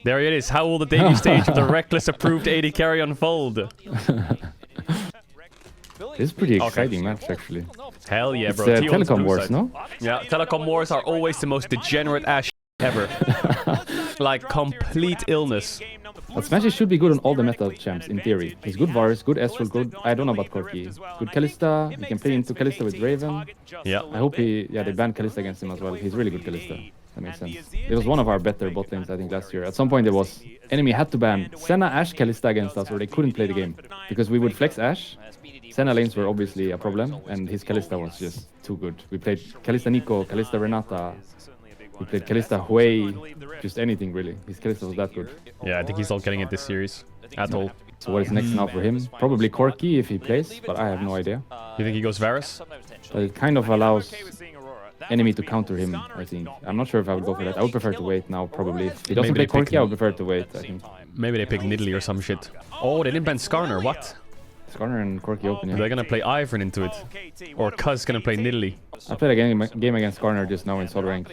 There it is. How will the debut stage of the Rekkles approved AD carry unfold? It's pretty exciting match, actually. Hell yeah, It's bro. Telecom Wars, no? Yeah, Telecom Wars are always the most degenerate ass ever. Like, complete illness. But Smashy should be good on all the meta champs, in theory. He's good Varus, good Astral, good... I don't know about Corki. Good Kalista, he can play into Kalista with Raven. Yeah. I hope he... Yeah, they banned Kalista against him as well. He's really good Kalista. That makes sense. It was one of our better bot lanes, I think, last year. At some point, there was... Enemy had to ban Senna, Ashe, Kalista against us, or they couldn't play the game. Because we would flex Ashe. Senna lanes were obviously a problem, and his Kalista was just too good. We played Kalista Nico, Kalista Renata. We played Kalista Hui, just anything really. His Kalista was that good. Yeah, I think he's not getting it this series at all. So what is next now for him? Probably Corki if he plays, but I have no idea. You think he goes Varus? But it kind of allows enemy to counter him, I think. I'm not sure if I would go for that. I would prefer to wait now, probably. If he doesn't play Corki, I would prefer to wait, I think. Maybe they pick Nidalee or some shit. Oh, they didn't ban Skarner, what? Skarner and Corki open, yeah. They're gonna play Ivern into it. Or Cuz gonna play Nidalee. I played a game against Skarner just now in solo rank.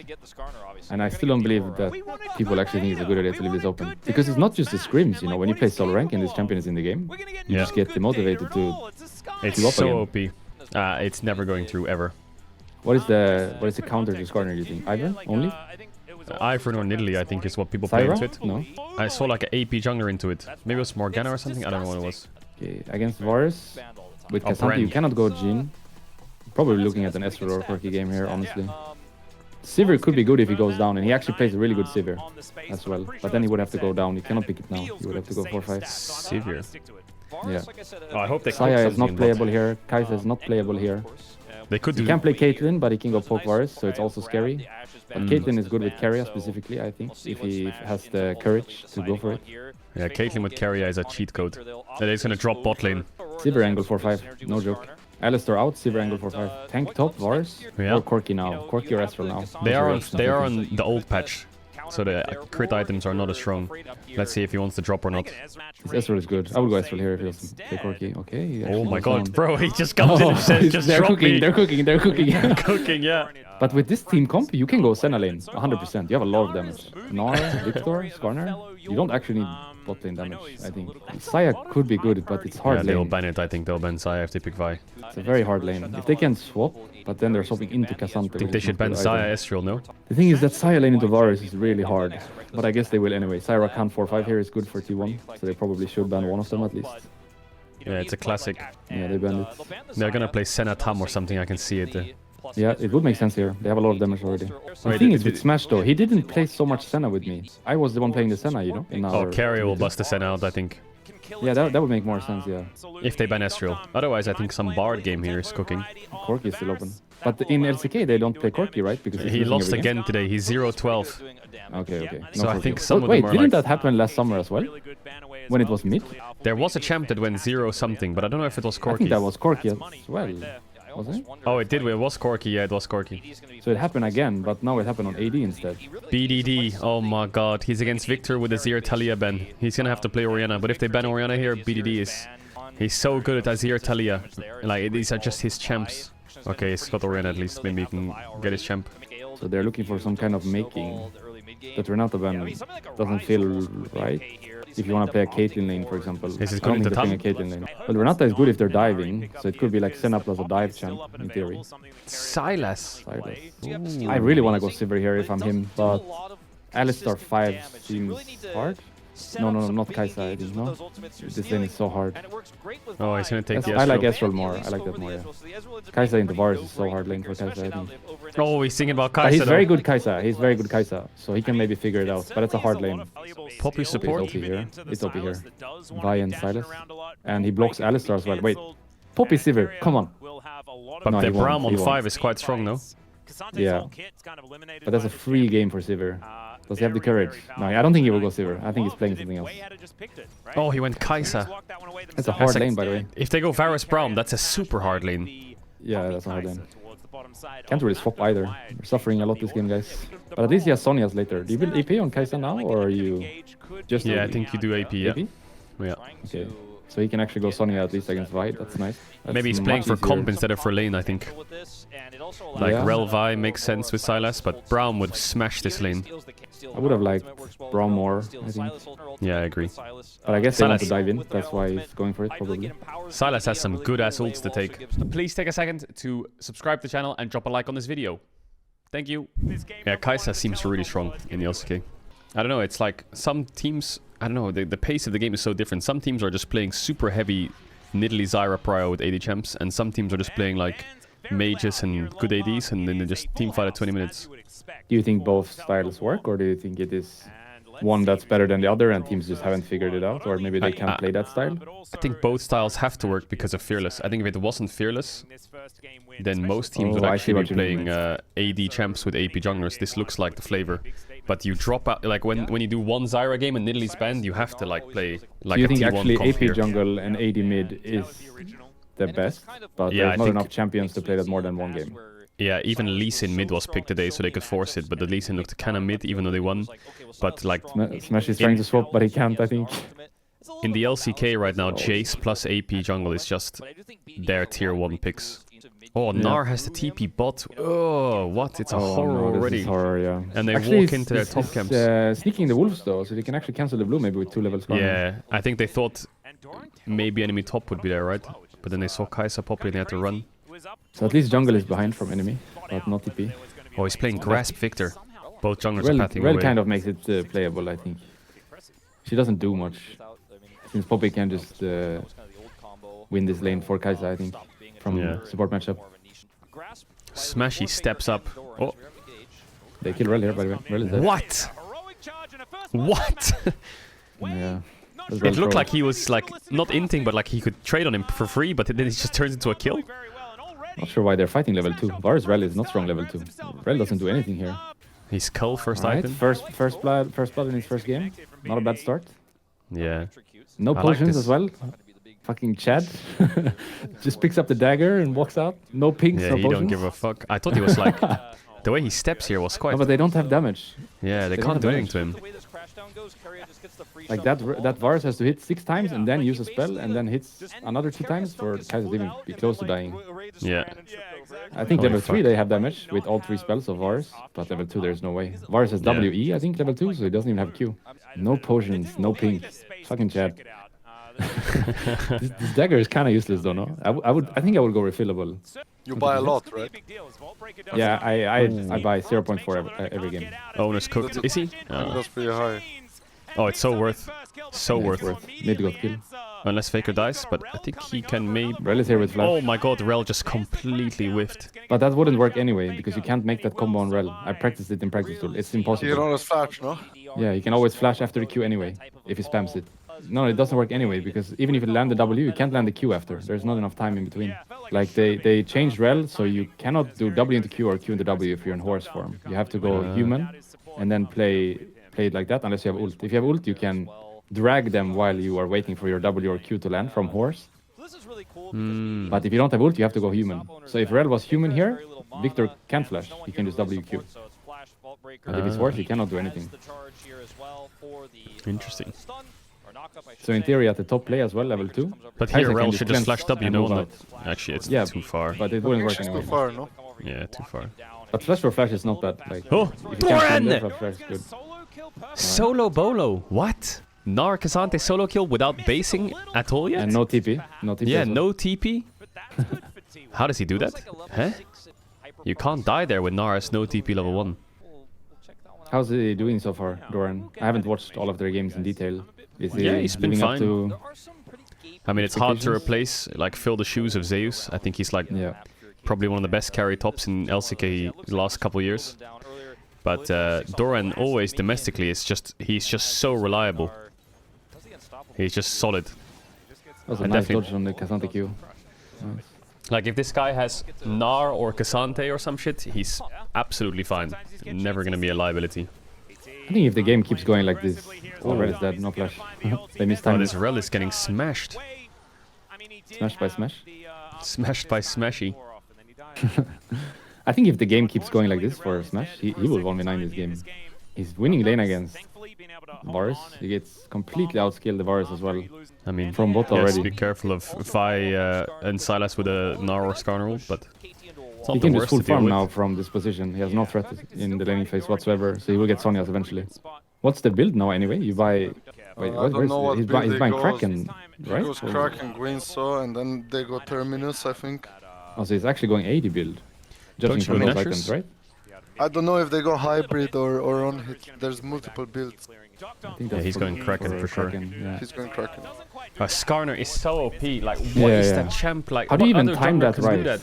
And I still don't believe that people actually think it's a good idea to leave this open. Because it's not just the scrims, you know, when you play solo rank and this champion is in the game, you just get demotivated to It's so OP. It's never going through, ever. What is the counter to Skarner, do you think? Ivern only? Ivern or Nidalee, I think, is what people Syra? play into it. No. I saw like an AP jungler into it. Maybe it was Morgana or something? I don't know what it was. Okay, against Varus, with Oh, Cassandra, you Bren. cannot go Jhin. Probably looking at an Ezreal or Corki game here, honestly. Sivir could be good if he goes down, and he actually plays a really good Sivir as well. But then he would have to go down. You cannot pick it now. You would have to go 4-5. Sivir. Yeah. Oh, I hope they Saya is not playable here. Kai'Sa is not playable here. They could do. He can play Caitlyn, but he can go poke Varus, so it's also scary. But Caitlyn is good with Keria specifically, I think, if he has the courage to go for it. Yeah, Caitlyn with Keria is a cheat code. And he's gonna drop bot lane. Sivir angle 4-5, no joke. Alistar out, Sivir angle 4-5. Tank top, Varus, Yeah. or Corki now. Corki or Astral now. They are on the old patch. So the crit items are not as strong. Let's see if he wants to drop or not. His Ezreal is good. I would go Ezreal here if he doesn't play Corki. Okay. he Oh actually my goes god, down. bro, he just comes in and says, just they're drop cooking, me. they're cooking, they're cooking. Cooking, yeah. But with this team comp, you can go Senna lane, 100%. You have a lot of damage. Gnar, Victor, Skarner, you don't actually need bot lane damage, I think. Saya could be good, but it's hard Yeah, they'll lane. ban it, I think. They'll ban Saya if they pick Vi. It's a very hard lane. If they can swap, but then they're swapping into Cassandra. I think they should ban Saya Ezreal, no? The thing is that Saya lane into Varus is really hard, but I guess they will anyway. Syra Khan 4-5 here is good for T1, so they probably should ban one of them at least. Yeah, it's a classic. Yeah, they banned it. They're gonna play Senna Tam or something, I can see it. Yeah, it would make sense here. They have a lot of damage already. The Wait, thing is with Smash though, he didn't play so much Senna with me. I was the one playing the Senna, you know? In Oh, our... Keria will bust the Senna out, I think. Yeah, that would make more sense, yeah. If they ban Ezreal. Otherwise, I think some Bard game here is cooking. Corki is still open. But in LCK, they don't play Corki, right? Because he's He losing lost every game. again today. He's 0-12. Okay, okay. So I Corki. think some of Wait, them are didn't like... that happen last summer as well? When it was mid? There was a champ that went 0 something, but I don't know if it was I think Corki. that was Corki as well. Was it? Oh, it did. It was Corki. Yeah, it was Corki. So it happened again, but now it happened on AD instead. BDD. Oh my god. He's against Victor with a Azir Talia ban. He's gonna have to play Orianna. But if they ban Orianna here, BDD is... He's so good at Azir Talia. Like, these are just his champs. Okay, he's got Orianna at least. Maybe he can get his champ. So they're looking for some kind of making that Renata ban doesn't feel right. If you want to play a Caitlyn lane, for example. Is it I don't going think to they're playing a Caitlyn lane. But Renata is good if they're diving, so it could be like Senna plus a dive champ, in theory. Silas. Silas. I really want to go Sivir here if I'm him, but Alistar 5 seems hard. No, not Kai'Sa, I think, no? This lane is so hard. Oh, he's gonna take the I like Ezreal. Ezreal more, I like that more, yeah. Kai'Sa into Varus is so hard lane for Kai'Sa, I think. Oh, he's thinking about But Kai'Sa. he's very good Kai'Sa, he's very good Kai'Sa, so he can maybe figure it out, but it's a hard lane. Poppy It's support. OP here, it's OP here. Vi and Silas. And he blocks Alistar as well, wait. Poppy Sivir, come on. But No, the he won't, Braum he on won't. 5 is quite strong, no? Yeah. But that's a free game for Sivir. Does he have the courage? No, I don't think he will go Sivir. I think he's playing something else. Oh, he went Kai'Sa. That's a hard That's a- lane, by the way. If they go Varus Braum, that's a super hard lane. Yeah, that's a hard lane. Can't really swap either. We're suffering a lot this game, guys. But at least he has Sonya's later. Do you build AP on Kai'Sa now, or are you just Yeah, I AP? think you do AP, yeah. AP? Yeah. Okay. So he can actually go Sonya at least against Vi. That's nice. That's Maybe he's playing much for easier. comp instead of for lane, I think. Like Yeah. Rel Vi makes sense with Sylas, but Braum would smash this lane. I would have liked Braum more, I think. Yeah, I agree. But I guess they want to Sylas. dive in. That's why he's going for it, probably. Sylas has some good ass ults to take. Please take a second to subscribe to the channel and drop a like on this video. Thank you. Yeah, Kai'Sa seems really strong in the LCK. I don't know, it's like some teams, I don't know, the pace of the game is so different. Some teams are just playing super heavy Nidalee Zyra Prio with AD champs, and some teams are just playing like mages and good ADs, and then they just teamfight at 20 minutes. Do you think both styles work, or do you think it is one that's better than the other and teams just haven't figured it out, or maybe they can't play that style? I think both styles have to work because of Fearless. I think if it wasn't Fearless, then most teams would I see actually what be you mean. playing AD champs with AP junglers. This looks like the flavor. But you drop out, like when you do one Zyra game and Nidalee's banned, you have to like play like Do you a think T1 actually comp AP here. jungle and AD mid is the best, but Yeah, there's I not think- enough champions to play that more than one game? Yeah, even Lee Sin mid was picked today, so they could force it. But the Lee Sin looked kind of mid, even though they won. But like Smash is trying to swap, but he can't, I think. in the LCK right now, Jace plus AP jungle is just their tier 1 picks. Oh, Gnar has the TP bot. Oh, what? It's a horror no, this already. is horror, yeah. And they Actually, walk into their top camps. Sneaking the wolves though, so they can actually cancel the blue maybe with 2 levels. gone. Yeah, I think they thought maybe enemy top would be there, right? But then they saw Kai'Sa pop and they had to run. So at least jungle is behind from enemy, but not TP. Oh, he's playing Grasp Victor. Both junglers are Rel pathing away. kind of makes it playable, I think. She doesn't do much, since Poppy can just win this lane for Kai'Sa, I think, from support matchup. Smashy steps up. Oh, They kill Rel here, by the way. Rel is dead. what? What? Yeah. That's It Rel looked pro. like he was like not inting, but like he could trade on him for free, but then it just turns into a kill. Not sure why they're fighting level 2. Varus Rel is not strong level 2. Rel doesn't do anything here. He's Cull first Alright, item. first blood in his first game. Not a bad start. Yeah. No I like potions this. as well. Fucking Chad just picks up the dagger and walks out. No pinks, Yeah, no he potions. don't give a fuck. I thought he was like... The way he steps here was quite... No, but they don't have damage. Yeah, they they can't don't do have anything to him. Like that Varus has to hit 6 times and then use a spell and then hits another 2 times for Kai'Sa to even be close to dying. Yeah. I think Holy level 3 fuck. they have damage with all 3 spells of Varus, but level 2 there's no way. Varus has Yeah. WE, I think, level 2, so he doesn't even have Q. No potions, no pink. Fucking Chad. This dagger is kind of useless though, no? I think I would go refillable. You buy a lot, right? Yeah, I buy 0.4 every game. Owner's cooked. Is he? Oh. That's pretty high. Oh, it's so worth. So Yeah, worth. it's worth. Mid got kill. Unless Faker dies, but I think he can maybe... Rel is here with flash. Oh my god, Rel just completely whiffed. But that wouldn't work anyway, because you can't make that combo on Rel. I practiced it in practice tool. It's You impossible. can always flash, no? Yeah, you can always flash after the Q anyway, if he spams it. No, it doesn't work anyway, because even if you land the W, you can't land the Q after. There's not enough time in between. Like, they changed Rel, so you cannot do W into Q or Q into W if you're in horse form. You have to go human, and then play it like that, unless you have ult. If you have ult, you can drag them while you are waiting for your W or Q to land from horse. But if you don't have ult, you have to go human. So if Rel was human here, Victor can flash. He can just WQ. But if it's horse, he cannot do anything. Interesting. So in theory, at the top play as well, level 2. But Kai'Sa here can Rel should just cleanse flash W, and no move one... out. Actually, it's Yeah, too far. But it wouldn't work It's anyway. too far, no? Yeah, too far. But flash for flash is not bad. Like, Oh, if you can't stand Doran! there, flash is good. Solo Bolo. What? Gnar Cassante solo kill without basing at all yet? And no TP. No TP. Yeah, as well. no TP? How does he do that? Huh? You can't die there with Nara's no TP level 1. How's he doing so far, Doran? I haven't watched all of their games in detail. Is he Yeah, he's been living up fine. to... I mean, it's hard to Expectations? replace, like, fill the shoes of Zeus. I think he's, like, Yeah. probably one of the best carry tops in LCK the last couple years. But Doran always domestically is just, he's just so reliable. He's just solid. That was a I nice definitely- dodge on the Cassante Q. Nice. Like, if this guy has Gnar or Cassante or some shit, he's absolutely fine. Never gonna be a liability. I think if the game keeps going like this... Oh, Red is dead, no flash. They missed Oh, time. this Rel is getting smashed. Smash by smash. Smashed by Smashy. I think if the game keeps going like this for Smash, he will 1v9 this game. He's winning lane against Varus. He gets completely outskilled the Varus as well. I mean, From bot yes, already. be careful of Vi and Sylas with a Gnar or Skarner ult, but It's not He the can just worst full to deal farm with. now from this position. He has no threat in the laning phase whatsoever, so he will get Sonias eventually. What's the build now anyway? You buy... Wait, I don't know what he's build he's he buying goes. Kraken, He right? goes Kraken, Green Saw, and then they go Terminus, I think. Oh, so he's actually going AD build. Judging you from go those Nashers? items, right? I don't know if they go hybrid or on hit. There's multiple builds. I think Yeah, he's going Kraken for sure. Yeah. He's going Kraken. Skarner is so OP. Like, what is Yeah, that yeah. champ like? How do you what even other time jungler that can do right? that?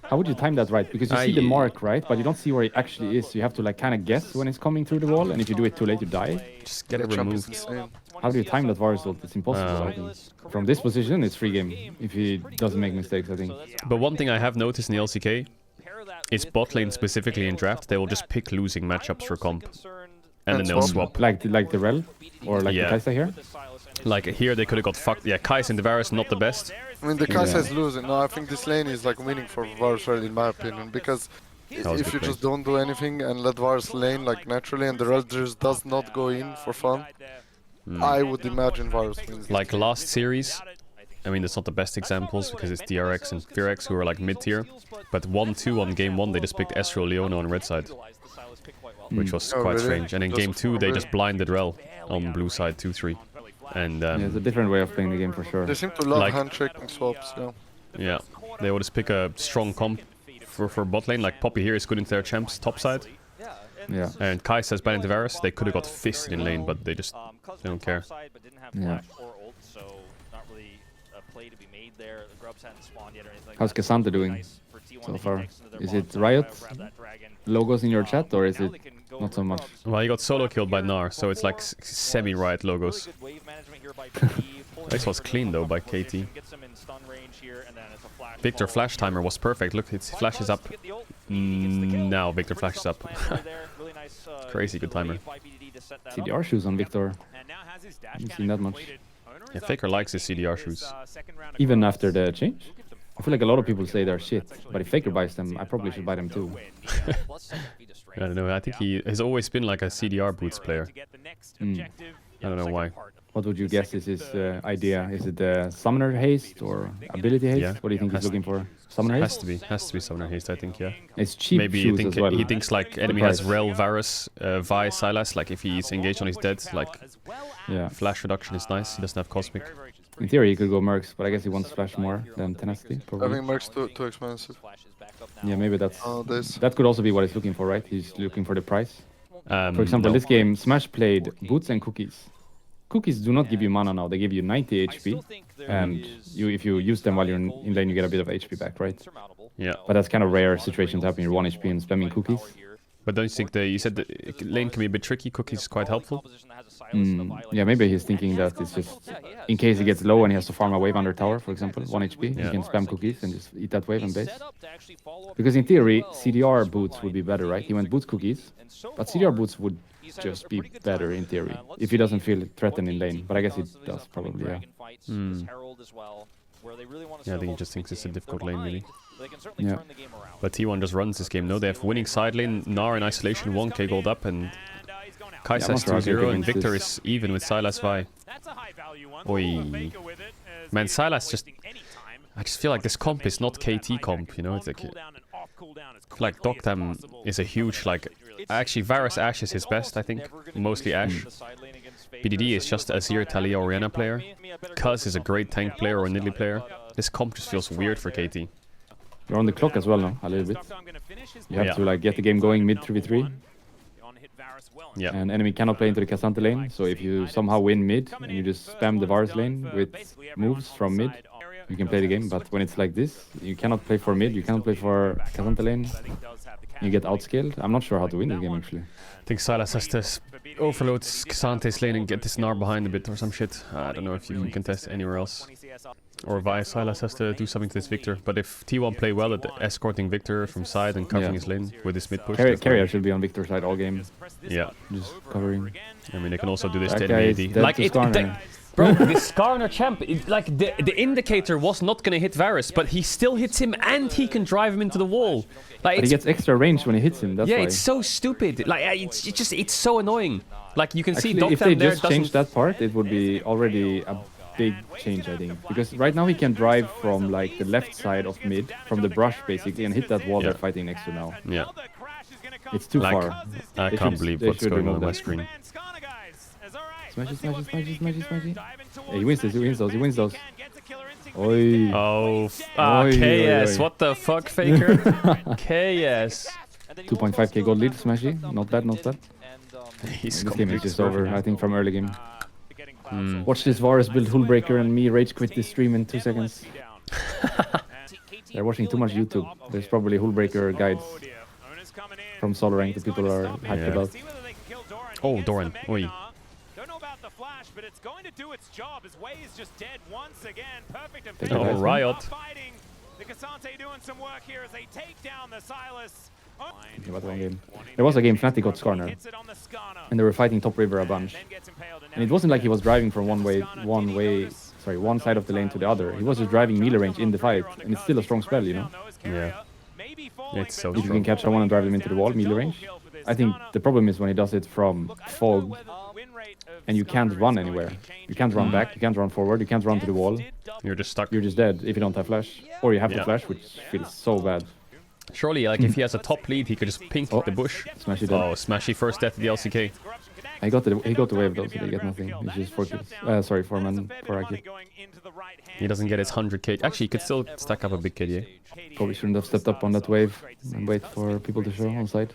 How would you time that right? Because you see the mark, right? But you don't see where he actually is. So you have to like kind of guess when he's coming through the wall, and if you do it too late, you die. Just get it The champ is removed. insane. How do you time that Varus ult? It's impossible, I think. From this position, it's free game. If he doesn't make mistakes, I think. But one thing I have noticed in the LCK is bot lane specifically in draft, they will just pick losing matchups for comp. And then they'll swap. Like the Rel? Or like the Kai'Sa here? Like here they could have got fucked. Yeah, Kai'Sa and the Varus not the best. I mean, the Kai'Sa is losing. No, I think this lane is like winning for Varus, really, in my opinion, because was if good you play. just don't do anything and let Varus lane like naturally, and the Rel just does not go in for fun, I would imagine Varus wins. Like last series, I mean, it's not the best examples because it's DRX and Fearx who are like mid-tier. But 1-2 on game 1, they just picked Ezreal Leona on red side, which was Oh, quite really? strange. And in Just game 2, they really? just blinded Rel on blue side 2-3. And Yeah, it's a different way of playing the game for sure. They seem to love Like- handshaking swaps, yeah. yeah, they would just pick a strong comp for bot lane. Like Poppy here is good into their champs top side. Yeah. And Kai says banned Varus, they could have got fisted in lane, but they just don't care. Yeah. there. The grubs hadn't spawned yet or anything like How's that. Cassandra doing Nice for T1 so to far? heat next into their Is bot it zone, Riot grab that dragon. logos in your chat, or is Now it they can go not for so much? grubs. Well, he got solo killed by Gnar, so it's like semi-riot logos. Really good wave management here by BT, pulling This was over clean the though by position, KT. gets him in stun range here, and then it's a flash Victor follow. flash timer was perfect. Look, it flashes up. Now Victor flashes up. Crazy good timer. CDR shoes on Victor. Haven't seen that much. Yeah, Faker likes his CDR shoes. Even after the change? I feel like a lot of people say they're shit, but if Faker buys them, I probably should buy them too. I don't know, I think he has always been like a CDR boots player. I don't know why. What would you guess is his idea? Is it summoner haste or ability haste? Yeah. What do you think he's Has- looking for? Summoner haste? Has to be Summoner Haste, I think, yeah. It's cheap Maybe shoes as well. he thinks like enemy has price. Rel, Varus, Vi, Sylas, like if he's engaged on his dead, like Yeah. flash reduction is nice, he doesn't have Cosmic. In theory, he could go Mercs, but I guess he wants Flash more than Tenacity, I probably. think Marc's too expensive. Yeah, maybe that's... This. That could also be what he's looking for, right? He's looking for the price. For example, No. this game, Smash played Boots and Cookies. Cookies do not give you mana now, they give you 90 HP. And if you use them while you're in lane, you get a bit of HP back, right? Yeah, But that's kind of rare situation to happen. You're 1 HP and spamming cookies. but don't you think you said the lane can be a bit tricky, Cookies is quite helpful? Yeah, maybe he's thinking that it's just in case he gets low and he has to farm a wave under tower, for example, 1 HP, he Yeah. can spam cookies and just eat that wave and base. Because in theory, CDR boots would be better, right? He went boots cookies, but CDR boots would just be better in theory if he doesn't feel threatened in lane. But I guess he does probably, yeah. Yeah, I think he just thinks it's a difficult lane, really. Yeah. But T1 just runs this game, no? They have winning side lane, Gnar in isolation, 1k gold up, and Kai I'm says not sure how 2-0, and good Victor this is even with Sylas Vi. Oi. Man, Sylas just... I just feel like this comp is not KT comp, you know? It's like Doctam is a huge, like... Actually, Varus Ashe is his best, I think. Mostly Ashe. BDD is just a Azir Talia Orianna player. Cuz is a great tank player or a Nidalee player. This comp just feels weird for KT. You're on the clock as well now, a little bit. You have Yeah. to like get the game going mid 3v3, Yeah. and enemy cannot play into the Cassandra lane. So if you somehow win mid and you just spam the Varus lane with moves from mid, you can play the game. But when it's like this, you cannot play for mid, you cannot play for Cassandra lane. You get outscaled. I'm not sure how to win this game actually. I think Sylas has to overload Xante's lane and get this Gnar behind a bit or some shit. I don't know if you can contest anywhere else. Or Vi, Sylas has to do something to this Victor. But if T1 play well at escorting Victor from side and covering Yeah. his lane with his mid push, Carrier should be on Victor's side all game, yeah. just covering. I mean, they can also do this That to guy enemy is AD. dead Like to it, Skarner. bro, this Skarner champ, the indicator was not gonna hit Varus, but he still hits him and he can drive him into the wall. Like But he it's, gets extra range when he hits him, that's yeah, why. it's so stupid. Like it's so annoying. Like you can see Actually, if they Doctam there just changed doesn't. that part, it would be already a big change, I think. Because right now he can drive from like the left side of mid, from the brush basically, and hit that wall they're fighting next to now. Yeah. It's too Like, far. I They can't should- believe they what's should going on remove my that. screen. Smash it, smash it, smash it, smash it, smash it. Yeah, he wins this, he wins those, he wins those. Oi. Oh, Oi, KS, oi, oi. what the fuck, Faker? KS. 2.5k gold lead, Smashy. Not bad, not bad. He's This game is just over, I think, from early game. Hmm. Watch this Varus build Hullbreaker and me rage quit this stream in 2 seconds. They're watching too much YouTube. There's probably Hullbreaker guides from solo rank that people are hyped Yeah. about. Oh, Doran. Oi. Don't know about the flash, but it's going to do its job. His way is just dead once again. Perfect and Take Oh, it, guys. Riot. fighting. The Cassante doing some work here as they take down the Silas. Thinking about one game. There was a game Fnatic got Skarner, Hits it on the Skarner. and they were fighting top river a bunch. Then gets impaled, And it wasn't like he was driving from one side of the lane to the other. He was just driving melee range in the fight, and it's still a strong spell, you know. Yeah. It's so If you strong. can catch someone and drive them into the wall, melee range. I think the problem is when he does it from fog, and you can't run anywhere. You can't run back, you can't run forward, you can't run to the wall. You're just stuck. You're just dead if you don't have flash, or you have the Yeah. flash, which feels so bad. Surely, like, if he has a top lead, he could just pink Oh. the bush. Smash it dead. Oh, Smashy first death to the LCK. He got the wave though, so they get nothing. It's just 4 kills. Sorry, 4 man, 4 IQ. He doesn't get his 100k. Actually, he could still stack up a big KDA. Probably shouldn't have stepped up on that wave and wait for people to show on side.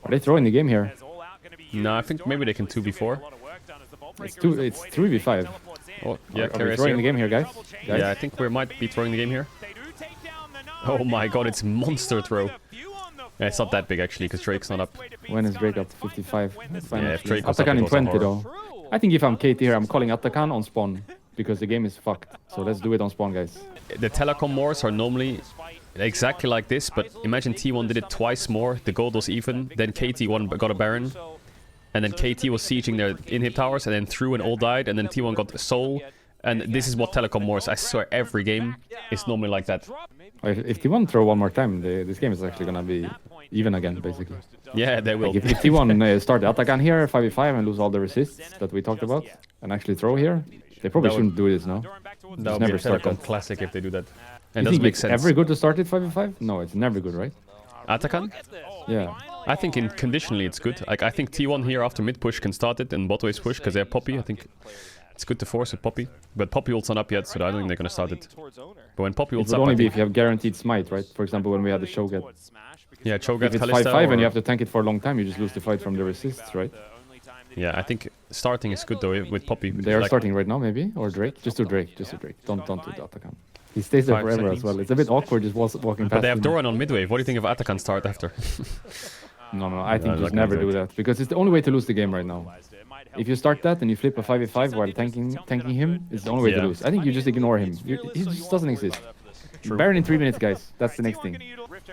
Are they throwing the game here? No, I think maybe they can 2v4. It's 3v5. Oh, yeah, Are we Carrier's throwing the here. game here, guys? Yeah, I think we might be throwing the game here. Oh my god, it's monster throw. Yeah, it's not that big actually, because Drake's not up. When is Drake up? 55. That's fine. Yeah, if actually. Drake was up, Atakan it in was a 20 horror. though. I think if I'm KT here, I'm calling Atakan on spawn. Because the game is fucked. So let's do it on spawn, guys. The Telecom wars are normally exactly like this, but imagine T1 did it twice more, the gold was even, then KT1 got a Baron, and then KT was sieging their inhib towers, and then threw and all died, and then T1 got Soul, and this is what Telecom wars, I swear every game is normally like that. If T1 throw one more time, this game is actually gonna be even again, basically. Yeah, they will. Like if T1 start the Atakan here, 5v5, and lose all the resists that we talked about, and actually throw here, they probably That shouldn't do this now. That would Just be a never start Telecom that. classic if they do that. You And doesn't think make it's sense. ever good to start it 5v5? No, it's never good, right? Atakan? Yeah. I think in conditionally it's good. Like I think T1 here after mid push can start it and bot ways push because they have Poppy. I think it's good to force with Poppy. But Poppy ult's not up yet, so I don't think they're gonna start it. But when Poppy It ult's would up, only I be think, if you have guaranteed smite, right? For example, when we had the Shogun. yeah, Cho'Gath, If it's Kalista, 5-5 and or- you have to tank it for a long time, you just lose the fight from the resists, right? Yeah, I think starting is good though with Poppy. They are Like, starting right now, maybe? Or Drake? Just do Drake, just do Drake. Don't do the Atakan. He stays there 5 forever seconds. as well. It's a bit awkward just walking past But they have him. Doran on midwave. What do you think of Atakan start after? No, I think not just gonna never do do it. that. Because it's the only way to lose the game right now. If you start that and you flip a 5v5 while tanking him, it's the only way to Yeah. lose. I think you just ignore him. He just doesn't exist. Baron in 3 minutes, guys. That's the next thing.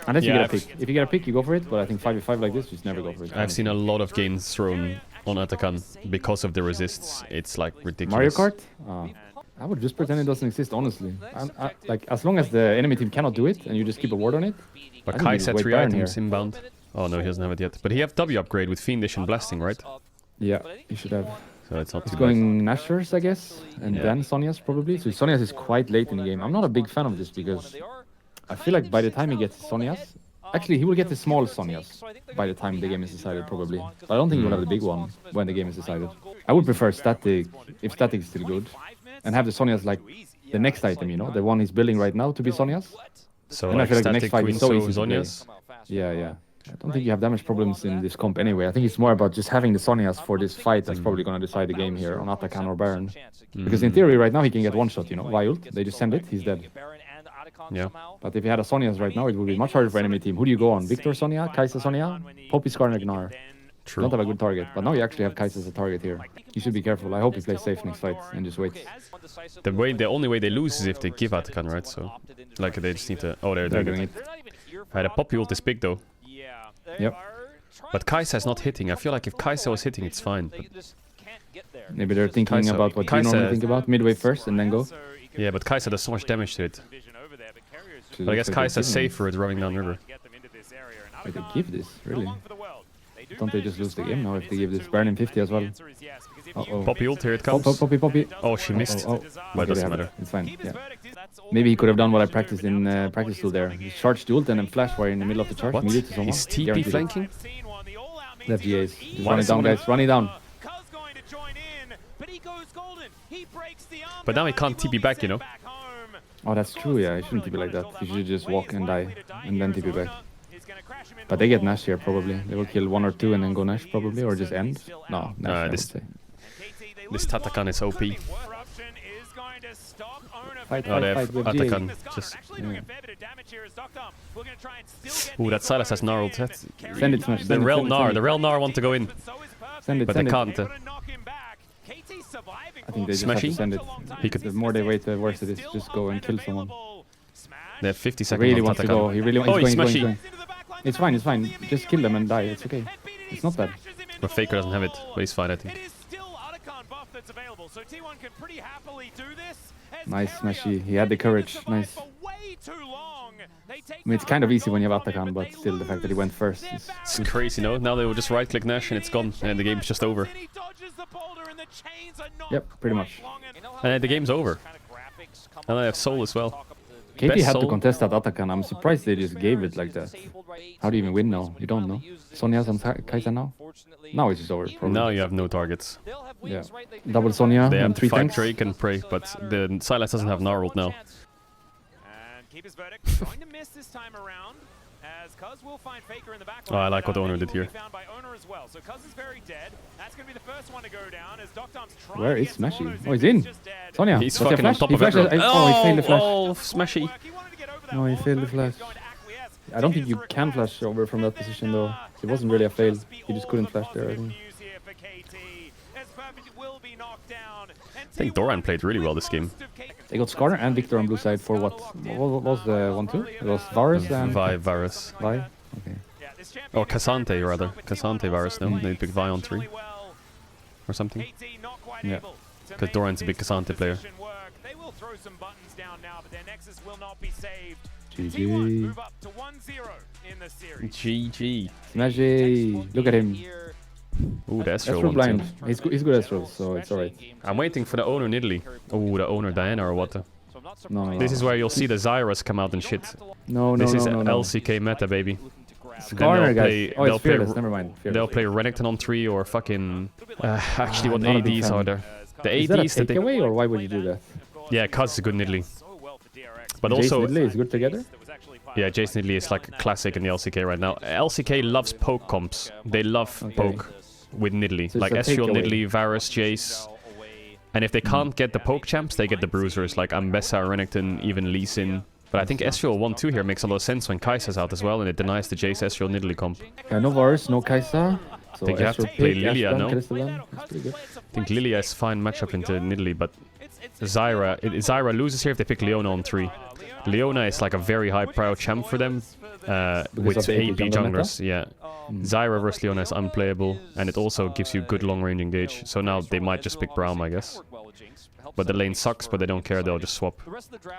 Unless you Yeah, get a pick. If you get a pick, you go for it. But I think 5v5 like this, just never go for it. I've seen a lot of games thrown on Atakan because of the resists. It's like ridiculous. Mario Kart? I would just pretend it doesn't exist, honestly. Like, as long as the enemy team cannot do it and you just keep a ward on it. But I think Kai you just said wait 3 Baron items here. inbound. Oh no, he doesn't have it yet. But he have W upgrade with Fiendish and Blasting, right? Yeah, you should have. So it's not It's too bad. going Nashers, I guess, and Yeah. then Sonya's probably. So Sonya's is quite late in the game. I'm not a big fan of this because I feel like by the time he gets Sonya's, actually he will get the small Sonya's by the time the game is decided probably. But I don't think he will have the big one when the game is decided. I would prefer Static, if Static is still good, and have the Sonya's like the next item, you know, the one he's building right now to be Sonya's. So And I like feel like the next static fight Queen is so easy to Zonia's. Yeah. I don't think you have damage problems in this comp anyway. I think it's more about just having the Sonya's for this fight that's probably going to decide the game here on Atakan or Baron. Because in theory right now he can get one shot, you know, Wild. They just send it, he's dead. Yeah. But if you had a Sonya's right now, it would be much harder for enemy team. Who do you go on? Victor Sonya, Kai'Sa Sonya, Poppy Skarner Gnar. True. Don't have a good target, but now you actually have Kai'Sa as a target here. You should be careful. I hope he plays safe next fight and just waits. The only way they lose is if they give Atakan, right? So like they just need to. Oh, they're They're doing doing it. it. Right, the Poppy ult is big though. Yep. But Kai'Sa is not hitting. I feel like if Kai'Sa was hitting, it's fine. But Maybe they're thinking Kai'Sa- about what you Kai'Sa- normally think about. Midway first and then go. yeah, but Kai'Sa does so much damage to it. So But I guess looks like Kai'Sa's they're giving- safer at running down river. Wait, they give this, really? They Don't they just lose the game now if they give this Baron in 50 as well? Uh-oh. Poppy ult, here it comes. Poppy. Oh, she missed. Oh. But it Okay, doesn't matter. It's fine, yeah. Maybe he could have done what I practiced in practice tool there. He charged the ult and then flash wire in the middle of the charge. What? Immediate to someone. Is TP Guaranteed. flanking? Left GAs. Just Why run it is down, someone- guys. Run it down. But now he can't TP back, you know? Oh, that's true, yeah. He shouldn't TP like that. He should just walk and die and then TP back. But they get Nash here, probably. They will kill 1 or 2 and then go Nash, probably. Or just end. No, Nash, I would say. This Tatakan is OP. Fight, Oh, they have fight with GA. Atakan. Just... Ooh, that Silas has gnarled. That's... Send it, Smash. The Send it, Rel send it, Gnar. send The it. Rel Gnar want to go in. Send it, But send they it. can't. I think they just have to Smashy? send it. He could... The more they wait, the worse it is. Just go and kill someone. They have 50 He seconds really on wants to go. Tatakan. He really Oh, wants he's going. smashy. It's fine, it's fine. Just kill them and die. It's okay. It's not bad. But Faker doesn't have it. But he's fine, I think. Nice, Smashy. He had the courage. Nice. I mean, it's kind of easy when you have Atakan, but still, the fact that he went first is... It's crazy, no? Now they will just right-click Nash and it's gone. And the game's just over. Yep, pretty much. And the game's over. And I have Soul as well. KT Best had to Soul. contest that Atakan. I'm surprised they just gave it like that. How do you even win now? You don't know. Sonya's on Kai'Sa now? Now it's just over, probably. Now you have no targets. Yeah. Double Sonya They and have 3 fight tanks. Drake and Prey, but the Silas doesn't have gnarled now. Oh, I like what the owner did here. Where is Smashy? Oh, he's in. Sonya, He's what's your fucking on flash? top He of flashes. everyone. Oh, he failed the flash. Oh, Smashy. No, he failed the flash. I don't think you can flash over from that position, though. It wasn't really a fail. He just couldn't flash there, I think. I think Doran played really well this game. They got Scar and Victor on blue side for what? What was the 1-2? It was Varus and... Vi Varus. Vi? Okay. Or Cassante, rather. Cassante Varus, no? They picked Vi on 3. Or something. Yeah. Because Doran's a big Cassante player. GG. GG. Smashy. Look at him. Ooh, the Ezreal Ezreal one blind. too. He's good at Ezreal, so it's alright. I'm waiting for the owner in Italy. Oh, the owner Diana or what? No. This is where you'll see the Zyras come out and shit. No. This is LCK meta, baby. Scar, guys. Oh, they'll it's play, Fearless. Never mind. they'll Fearless. play Renekton on 3 or fucking... actually, what not a big ADs fan. are there? The Is that a ADs that they... takeaway, or why would you do that? Yeah, Kaz is good in Italy. But Jason also... Ridley is good together? Yeah, Jason Ridley is like a classic in the LCK right now. LCK loves poke comps. They love poke with Nidalee. So Like it's a Ezreal, takeaway. Nidalee, Varus, Jace. And if they can't get the poke champs, they get the bruisers like Ambessa, Renekton, even Lee Sin. But I think Ezreal 1-2 here makes a lot of sense when Kai'Sa's out as well, and it denies the Jace, Ezreal, Nidalee comp. Yeah, no Varus, no Kai'Sa. So Think you have to Ezreal play pick, Lilia, Ashton, no? Crystalline. That's pretty good. I think Lilia is fine matchup into Nidalee, but Zyra loses here if they pick Leona on 3. Leona is like a very high prio champ for them. With of the AP AP jungle junglers, yeah. Zyra versus Leona is unplayable, and it also gives you good long-range engage. So now they might just pick Braum, I guess. But the lane sucks, but they don't care, they'll just swap.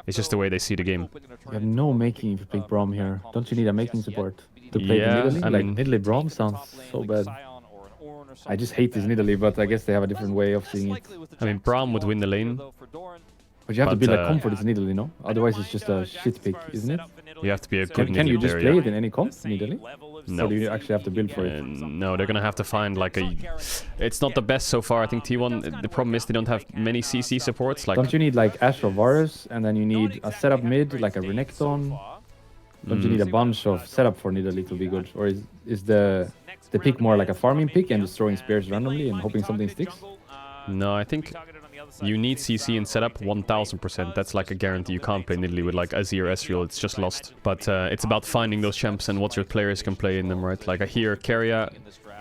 It's just the way they see the game. You have no making if you pick Braum here. Don't you need a making support to play Yeah, the Nidalee? I mean- Like, Nidalee Braum sounds so bad. I just hate this Nidalee, but I guess they have a different way of seeing it. I mean, Braum would win the lane. But you have to But, build a comp for this Nidalee, no? Otherwise it's just a shit pick, isn't it? You have to be a good Can you Nidalee just player, play yeah. it in any comp, Nidalee? No. Or do you actually have to build for it? No, they're gonna have to find like a... It's not the best so far, I think T1. The problem is they don't have many CC supports. Like, Don't you need like Ash or Varus, and then you need a setup mid, like a Renekton? Don't you need a bunch of setup for Nidalee to be good? Or is the pick more like a farming pick and just throwing spears randomly and hoping something sticks? No, I think you need CC in setup 1000%. That's like a guarantee. You can't play Nidalee with like Azir, Ezreal. It's just lost. But it's about finding those champs and what your players can play in them, right? Like I hear Keria,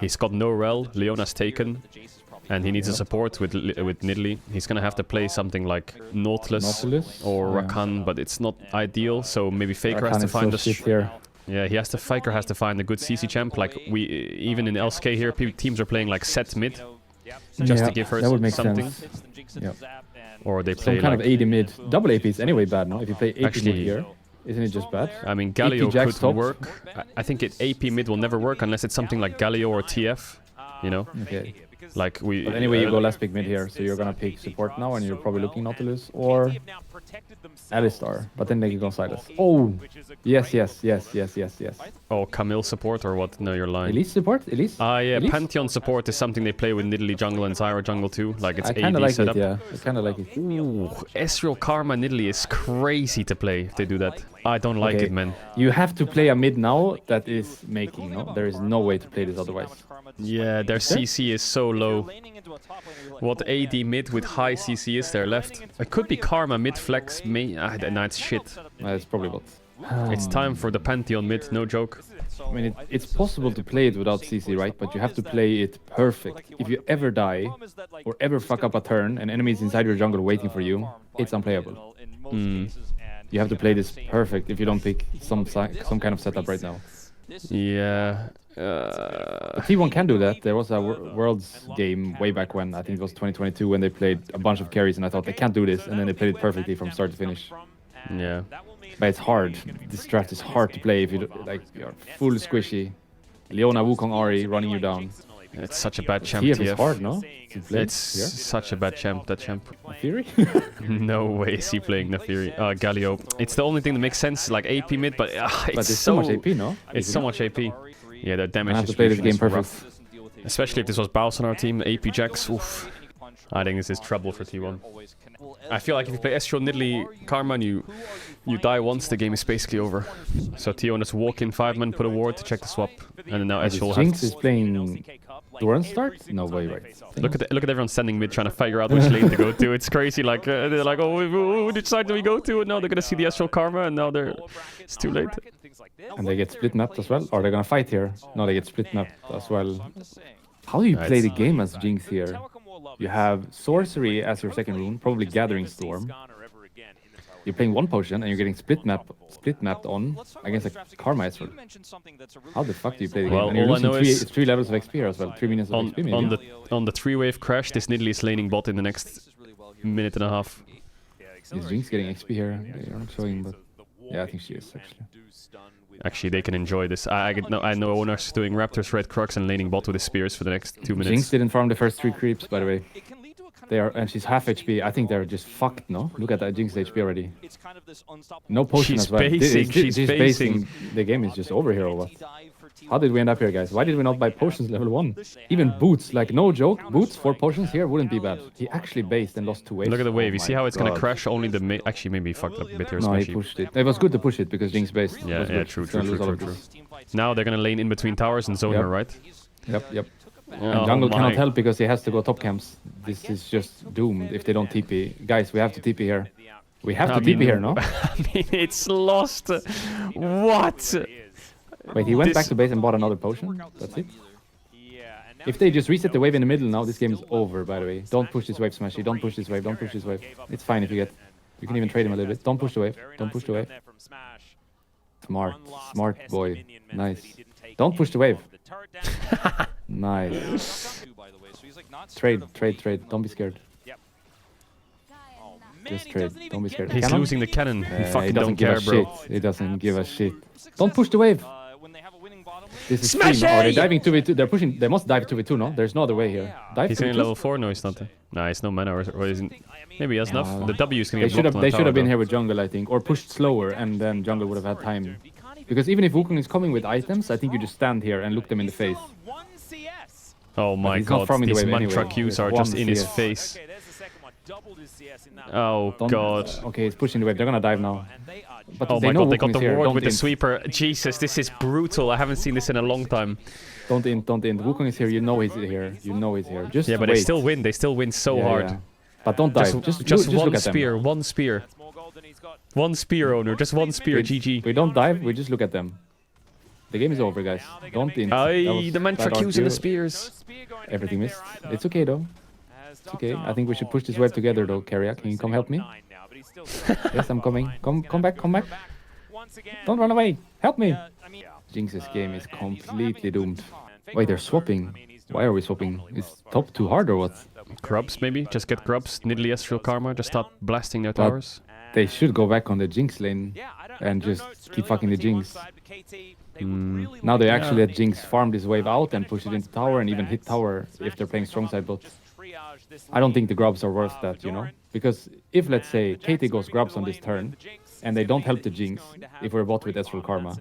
he's got no rel, Leona's taken, and he needs a support with Nidalee. He's gonna have to play something like Nautilus or Yeah. Rakan, but it's not ideal. So maybe Faker Rakan has to is so find a shit here. Yeah, Faker has to find a good CC champ. Like even in LCK here, teams are playing like set mid, just to give her that would make something. sense. Yeah. Or they play Some kind like of AD mid. Double AP is anyway bad, no? If you play AP Actually, mid here, Isn't it just bad? I mean, Galio Jax could top. work. I think AP mid will never work unless it's something like Galio or TF, you know? Okay. Like we... But anyway, you go last pick mid here, so you're gonna pick support now, and you're probably looking Nautilus or Alistar. But then they go Silas. Oh! Yes. Oh, Camille support or what? No, you're lying. Elise support? Elise? Yeah, Elise? Pantheon support is something they play with Nidalee jungle and Zyra jungle too. Like it's I kinda AD like setup. it, yeah. I kinda like it. Ooh, Ezreal Karma Nidalee is crazy to play if they do that. I don't like Okay. it, man. You have to play a mid now that is making, no? There is no way to play this otherwise. Yeah, their CC is so low. What AD mid with high CC is there left? It could be Karma mid flex. Nah, it's shit. It's probably bot. It's time for the Pantheon mid, no joke. I mean, it's possible to play it without CC, right? But you have to play it perfect. If you ever die or ever fuck up a turn and enemies inside your jungle waiting for you, it's unplayable. You have to play this perfect if you don't pick some kind of setup right now. Yeah. T1 can do that. There was a Worlds game way back when, I think it was 2022, when they played a bunch of carries and I thought they can't do this, and then they played it perfectly from start to finish. Yeah. But it's hard. This strat is hard to play if you like you're full squishy. Leona, Wukong, Ahri running you down. It's such a bad champ, TF TF. is hard, no? It's such a bad champ, that champ. Fury? No way is he playing Nafiri. Galio. It's the only thing that makes sense, like AP mid, but But it's so much AP, no? It's so much AP. Yeah, the damage I have to play this distribution game is perfect. rough. Especially if this was Baus on our team, AP Jax, oof. I think this is trouble for T1. I feel like if you play Ezreal, Nidalee, Karma, and you die once, the game is basically over. So T1 just walk in 5-man, put a ward to check the swap, and then now Ezreal Jinx has... is playing Doran start? No way, right? Look at everyone standing mid trying to figure out which lane to go to. It's crazy. Like they're like, oh, which side do we go to? And now they're gonna see the Ezreal Karma, and now it's too late. And they get split mapped as well? Or they're gonna fight here? No, they get split mapped as well. How do you play the game as Jinx here? You have Sorcery as your second rune, probably Gathering Storm. You're playing one potion and you're getting split mapped on against a Karma Ezreal. How the fuck do you play the game? Well, And you're all I losing know is three levels of XP here as well, 3 minutes of XP maybe. on the 3-wave crash, this Nidalee is laning bot in the next minute and a half. Is Jinx getting XP here? They're not showing, but yeah, I think she is actually. Actually, they can enjoy this. I know owners doing Raptors, Red Crux, and laning bot with his spears for the next 2 minutes. Jinx didn't farm the first 3 creeps, by the way. They are, and she's half HP. I think they're just fucked, no? Look at that Jinx HP already. No potion She's as well. basing, she's basing. The game is just over here or what? How did we end up here, guys? Why did we not buy potions level 1? Even boots, like no joke, boots for potions here wouldn't be bad. He actually based and lost 2 waves. Look at the wave. You Oh see how it's my gonna God. crash only the actually maybe he fucked up a bit here. No, he especially. pushed it. It was good to push it because Jinx based. Yeah, It was yeah, good. true, It's true, gonna lose all true, of true. this. Now they're gonna lane in between towers and zone Yep. her, right? Yep. Oh And jungle my- cannot help because he has to go top camps. This is just doomed if they don't TP. Guys, we have to TP here. We have to TP here, no? I mean, it's lost. What? Wait, he went This- back to base and bought another potion? That's it? If they just reset the wave in the middle now, this game is over, by the way. Don't push this wave, Smashy. Don't push this wave. Don't push this wave. It's fine if you get... You can even trade him a little bit. Don't push the wave. Don't push the wave. Smart. Smart boy. Nice. Don't push the wave. Nice. Trade. Don't be scared. Just trade. Don't be scared. He's Cannon? losing the cannon. He He fucking doesn't don't give care, a bro. shit. He doesn't give a shit. Don't push the wave. This is Smash stream. Oh, they're it! diving 2v2. They're pushing. They must dive 2v2, no? There's no other way here. Dive He's 2v2. in level 4? No, he's not. Nah, he's no mana, or isn't... Maybe he has enough. The W is gonna They get should blocked have. on They the should have tower, been here though. with jungle, I think, or pushed slower, and then jungle would have had time. Because even if Wukong is coming with items, I think you just stand here and look them in the face. Oh my he's not god, farming the these wave mantra anyway. Qs are With just one in his CS. face. Oh Don't- god. Okay, he's pushing the wave. They're gonna dive now. But Oh they my know god, they Wukong got is the here. ward Don't with the int. sweeper. Jesus, this is brutal. I haven't seen this in a long time. Don't int. Wukong is here. You know he's here. You know he's here. Just Yeah, but wait. they still win. They still win so Yeah, hard. yeah. But don't dive. Just one look at them. spear, one spear. One spear, owner. Just one spear, GG. We don't dive. We just look at them. The game is over, guys. Don't int. That Aye, was the mantra bad Qs and the RQ. spears. Everything missed. It's okay though. It's okay. I think we should push this wave together though, Carrier. Can you come help me? Yes, I'm coming. Come back. Don't run away. Help me. Jinx's game is completely doomed. Wait, they're swapping. Why are we swapping? Is top too hard or what? Grubs, maybe? Just get grubs. Nidalee, Ezreal, Karma. Just start blasting their But- towers. They should go back on the Jinx lane and just keep fucking the Jinx. Now they actually let Jinx farm this wave out and push it into tower and even hit tower if they're playing strong side bot. I don't think the grubs are worth that, you know? Because if, let's say, KT goes grubs on this turn and they don't help the Jinx, if we're bot with Ezreal Karma,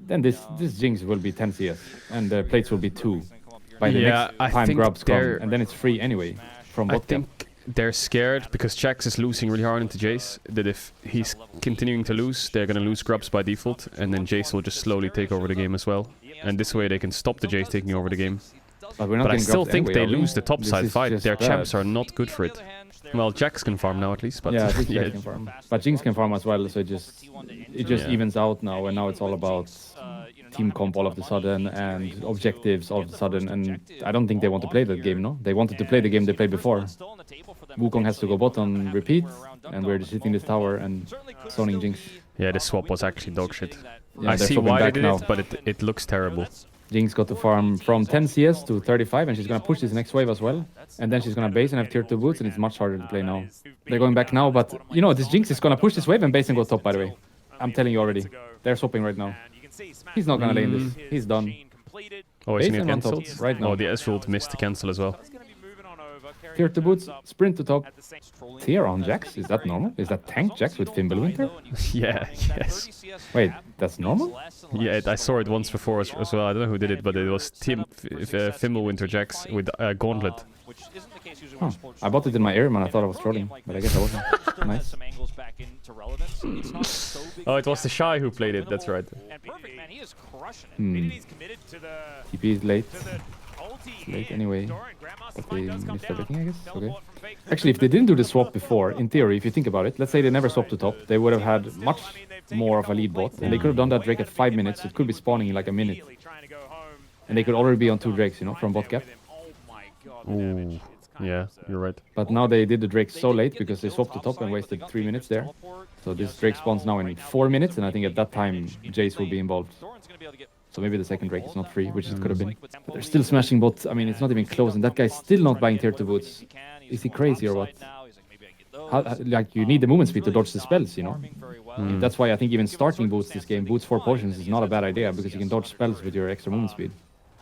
then this Jinx will be 10 CS and the plates will be 2 by the next time grubs come, and then it's free anyway from bot camp. They're scared because Jax is losing really hard into Jace, that if he's continuing to lose, they're gonna lose grubs by default, and then Jace will just slowly take over the game as well. And this way they can stop the Jace taking over the game. But I still think they lose the top side fight. Their champs are not good for it. Well, Jax can farm now at least, but yeah, Jax can farm. But Jinx can farm as well, so it just evens out now, and now it's all about team comp all of a sudden and objectives all of a sudden, and I don't think they want to play that game, no? They wanted to play the game they played before. Wukong has to go bot on repeat, and we're just hitting this tower and zoning Jinx. Yeah, the swap was actually dog shit. Yeah, I see why they did it, but it looks terrible. Jinx got to farm from 10 CS to 35, and she's gonna push this next wave as well. And then she's gonna base and have tier 2 boots, and it's much harder to play now. They're going back now, but you know, this Jinx is gonna push this wave and base and go top, by the way. I'm telling you already. They're swapping right now. He's not gonna lane this. He's done. Oh, is he cancelled? Right now. Oh, the Ezreal missed the cancel as well. Tier 2 boots, sprint to top. Tier on Jax? Is that normal? Is that tank Jax with Fimbulwinter? Yeah, yes. Wait, that's normal? Yeah, I saw it once before as well. I don't know who did it, but it was Fimbulwinter Jax with Gauntlet. Huh. I bought it in my ear, man. I thought I was trolling, but I guess I wasn't. Nice. Oh, it was the Shy who played it, that's right. TP is late. It's late anyway. But they missed everything, I guess. Okay. Actually, if they didn't do the swap before, in theory, if you think about it, let's say they never swapped to top, they would have had much more of a lead bot. And they could have done that Drake at 5 minutes. It could be spawning in like a minute. And they could already be on 2 Drakes, you know, from bot gap. Ooh. Yeah, you're right. But now they did the Drake so late because they swapped to top and wasted 3 minutes there. So this Drake spawns now in 4 minutes, and I think at that time Jace will be involved. So maybe the second Drake is not free, which it could have been. But they're still smashing bots. I mean, it's not even close, and that guy's still not buying tier 2 boots. Is he crazy or what? Like, you need the movement speed to dodge the spells, you know? That's why I think even starting boots this game, boots 4 potions, is not a bad idea, because you can dodge spells with your extra movement speed.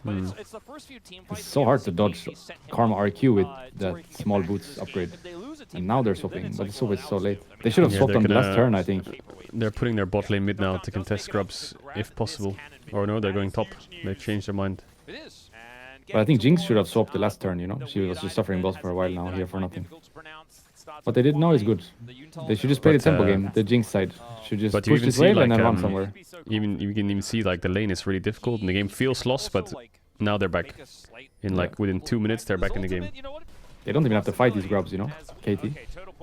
It's so hard to dodge Karma RQ with that small boots upgrade. And now they're swapping, but it's always so late. They should have swapped on the last turn, I think. They're putting their bot lane mid now to contest scrubs, if possible. Or no, they're going top. They changed their mind. But I think Jinx should have swapped the last turn, you know? She was just suffering boss for a while now, here for nothing. What they did now is good. They should just play the tempo game, the Jinx side. Should just push this wave and then run somewhere. You can even see like the lane is really difficult and the game feels lost, but now they're back. In like within 2 minutes they're back in the game. They don't even have to fight these grubs, you know, KT.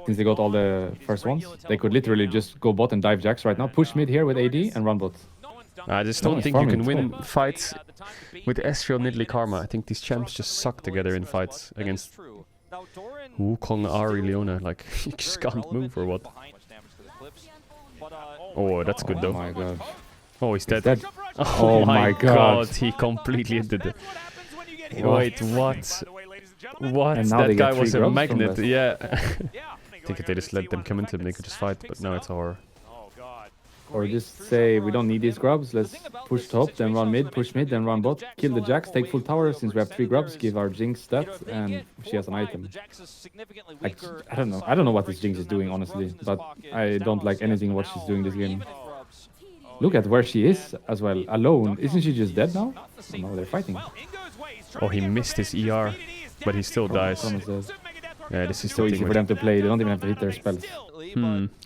Since they got all the first ones, they could literally just go bot and dive Jax right now, push mid here with AD and run bot. I just don't think you can win fights with Ezreal Nidalee Karma. I think these champs just suck together in fights against Wukong, Ahri, Leona. Like, you just can't move or what. Oh, that's good though. Oh my god. Oh, he's dead. Oh my god. He completely ended it. Wait, what? What? And now that guy was a grubs magnet, yeah. I think if they just let them come into him, they could just fight, but now it's horror. Or just say, we don't need these grubs, let's push top, then run mid, push mid, then run bot, kill the Jax, take full tower, since we have 3 grubs, give our Jinx stats, and she has an item. Like, I don't know what this Jinx is doing, honestly, but I don't like anything what she's doing this game. Look at where she is as well, alone. Isn't she just dead now? Oh, no, they're fighting. Oh, he missed his ER, but he still dies. Yeah, this is so easy for them to play, they don't even have to hit their spells.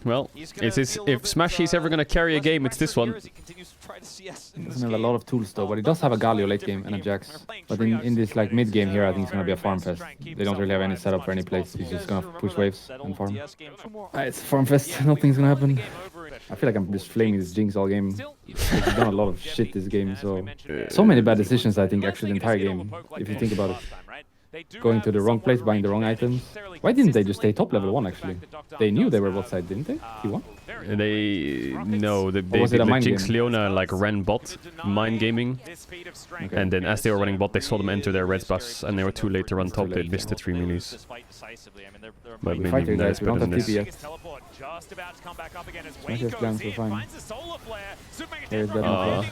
Well, if Smashy is ever gonna carry a game, it's this one. He doesn't have a lot of tools though, but he does have a Galio late game and a Jax. But in this like mid game here, I think it's gonna be a farm fest. They don't really have any setup for any plays. He's just gonna push waves and farm. It's a farm fest. Nothing's gonna happen. I feel like I'm just flaming this Jinx all game. He's done a lot of shit this game, so many bad decisions I think actually the entire game, if you think about it. going to the wrong place, buying the wrong items. Why didn't they just stay top level 1 actually? They knew they were bot side, didn't they? T1? They was it a mind Jinx game? Leona like ran bot, mind gaming, and then as they were running bot, they saw them enter their red bus, and they were too late to run top. They missed the 3 melees. But We fight maybe you guys, that's we better don't than have TP this. yet. Smash his plans, we're fine. There's that no